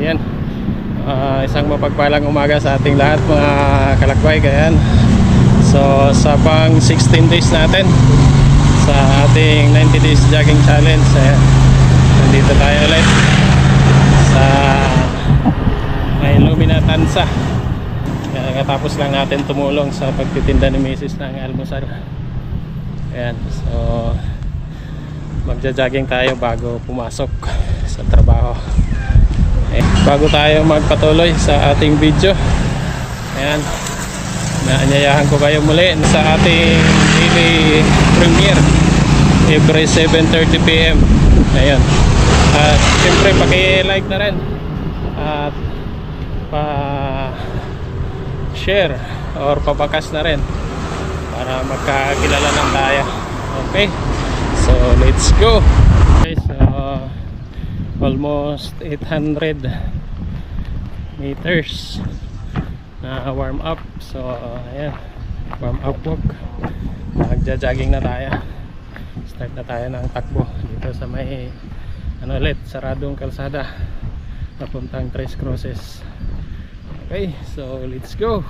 Ayan. Isang mapagpalang umaga sa ating lahat mga kalakbay. Ayan. So sa pang 16 days natin sa ating 90 days jogging challenge, ayan, nandito tayo ulit sa may Lumina Tansa. Katapos lang natin tumulong sa pagtitinda ni Mrs. ng almusal. Ayan. So magja-jogging tayo bago pumasok sa trabaho. Bago tayo magpatuloy sa ating video, ayan, naanyayahan ko kayo muli sa ating daily premiere every 7:30 PM. Ayan. At siyempre paki-like na rin at pa-share or pabakas na rin para magkakilala ng tayo. Okay, so let's go. Okay, so almost 800 meters na warm up. So ayan, warm up walk. Magja-jogging na tayo. Start na tayo ng takbo dito sa may ulit, saradong kalsada papuntang Tres Cruces. Okay, so let's go.